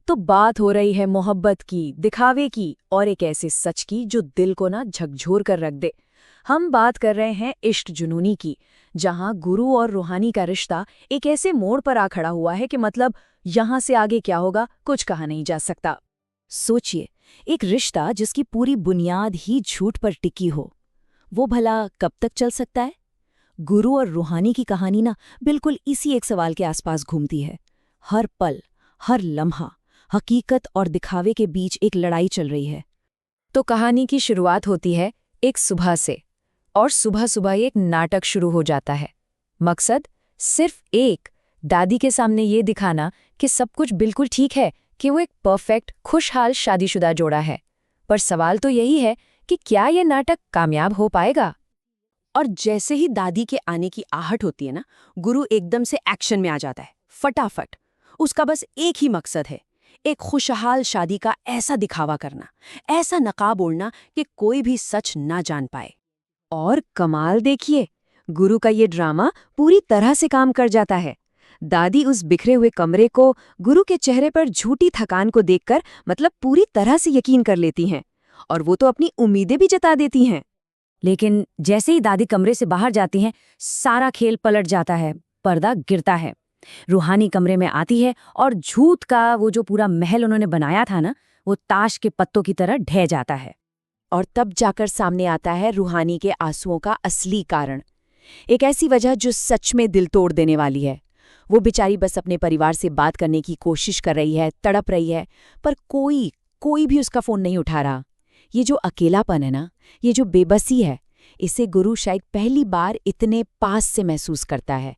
तो बात हो रही है मोहब्बत की, दिखावे की और एक ऐसे सच की जो दिल को ना झकझोर कर रख दे। हम बात कर रहे हैं इश्क जुनूनी की, जहां गुरु और रूहानी का रिश्ता एक ऐसे मोड़ पर आ खड़ा हुआ है कि मतलब यहां से आगे क्या होगा कुछ कहा नहीं जा सकता। सोचिए, एक रिश्ता जिसकी पूरी बुनियाद ही झूठ पर टिकी हो, वो भला कब तक चल सकता है? गुरु और रूहानी की कहानी ना बिल्कुल इसी एक सवाल के आसपास घूमती है। हर पल, हर लम्हा, हकीकत और दिखावे के बीच एक लड़ाई चल रही है। तो कहानी की शुरुआत होती है एक सुबह से, और सुबह सुबह एक नाटक शुरू हो जाता है। मकसद सिर्फ एक, दादी के सामने ये दिखाना कि सब कुछ बिल्कुल ठीक है, कि वो एक परफेक्ट खुशहाल शादीशुदा जोड़ा है। पर सवाल तो यही है कि क्या ये नाटक कामयाब हो पाएगा। और जैसे ही दादी के आने की आहट होती है ना, गुरु एकदम से एक्शन में आ जाता है, फटाफट। उसका बस एक ही मकसद है, एक खुशहाल शादी का ऐसा दिखावा करना, ऐसा नकाब ओढ़ना कि कोई भी सच ना जान पाए। और कमाल देखिए, गुरु का ये ड्रामा पूरी तरह से काम कर जाता है। दादी उस बिखरे हुए कमरे को, गुरु के चेहरे पर झूठी थकान को देखकर मतलब पूरी तरह से यकीन कर लेती हैं, और वो तो अपनी उम्मीदें भी जता देती हैं। लेकिन जैसे ही दादी कमरे से बाहर जाती हैं, सारा खेल पलट जाता है, पर्दा गिरता है। रूहानी कमरे में आती है और झूठ का वो जो पूरा महल उन्होंने बनाया था ना, वो ताश के पत्तों की तरह ढह जाता है। और तब जाकर सामने आता है रूहानी के आंसुओं का असली कारण। एक ऐसी वजह जो सच में दिल तोड़ देने वाली है। वो बेचारी बस अपने परिवार से बात करने की कोशिश कर रही है, तड़प रही है, पर कोई भी उसका फोन नहीं उठा रहा। ये जो अकेलापन है ना, ये जो बेबसी है, इसे गुरु शायद पहली बार इतने पास से महसूस करता है।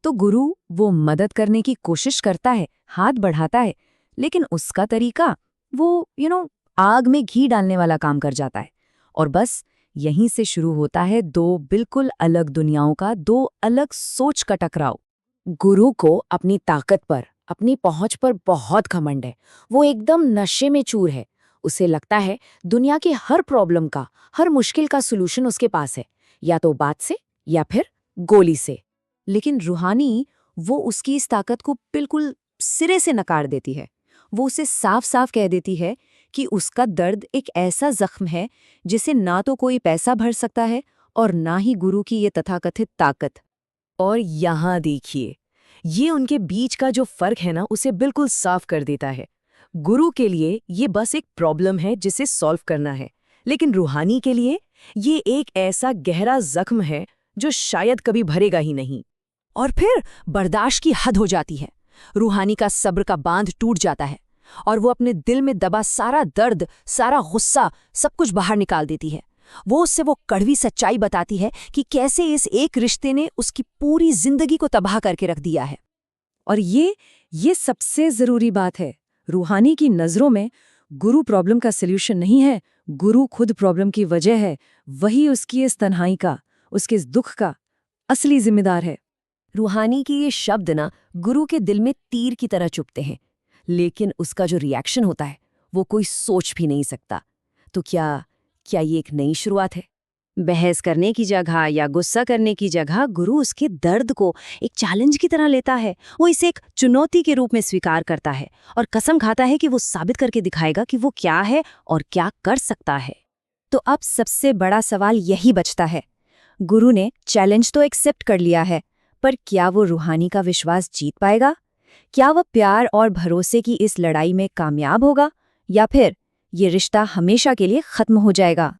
तो गुरु वो मदद करने की कोशिश करता है, हाथ बढ़ाता है, लेकिन उसका तरीका वो आग में घी डालने वाला काम कर जाता है। और बस यहीं से शुरू होता है दो बिल्कुल अलग दुनियाओं का, दो अलग सोच का टकराव। गुरु को अपनी ताकत पर, अपनी पहुंच पर बहुत घमंड है। वो एकदम नशे में चूर है। उसे लगता है दुनिया की हर प्रॉब्लम का, हर मुश्किल का सॉल्यूशन उसके पास है, या तो बात से या फिर गोली से। लेकिन रूहानी वो उसकी इस ताकत को बिल्कुल सिरे से नकार देती है। वो उसे साफ साफ कह देती है कि उसका दर्द एक ऐसा जख्म है जिसे ना तो कोई पैसा भर सकता है और ना ही गुरु की ये तथाकथित ताकत। और यहाँ देखिए, ये उनके बीच का जो फर्क है ना, उसे बिल्कुल साफ कर देता है। गुरु के लिए ये बस एक प्रॉब्लम है जिसे सॉल्व करना है, लेकिन रूहानी के लिए ये एक ऐसा गहरा जख्म है जो शायद कभी भरेगा ही नहीं। और फिर बर्दाश्त की हद हो जाती है। रूहानी का सब्र का बांध टूट जाता है और वो अपने दिल में दबा सारा दर्द, सारा गुस्सा, सब कुछ बाहर निकाल देती है। वो उससे वो कड़वी सच्चाई बताती है कि कैसे इस एक रिश्ते ने उसकी पूरी जिंदगी को तबाह करके रख दिया है। और ये सबसे जरूरी बात है, रूहानी की नज़रों में गुरु प्रॉब्लम का सल्यूशन नहीं है, गुरु खुद प्रॉब्लम की वजह है। वही उसकी इस तन्हाई का, उसके इस दुख का असली जिम्मेदार है। रूहानी की ये शब्द ना गुरु के दिल में तीर की तरह चुभते हैं, लेकिन उसका जो रिएक्शन होता है वो कोई सोच भी नहीं सकता। तो क्या ये एक नई शुरुआत है? बहस करने की जगह या गुस्सा करने की जगह गुरु उसके दर्द को एक चैलेंज की तरह लेता है। वो इसे एक चुनौती के रूप में स्वीकार करता है और कसम खाता है कि वो साबित करके दिखाएगा कि वो क्या है और क्या कर सकता है। तो अब सबसे बड़ा सवाल यही बचता है, गुरु ने चैलेंज तो एक्सेप्ट कर लिया है, पर क्या वो रूहानी का विश्वास जीत पाएगा? क्या वह प्यार और भरोसे की इस लड़ाई में कामयाब होगा, या फिर ये रिश्ता हमेशा के लिए खत्म हो जाएगा?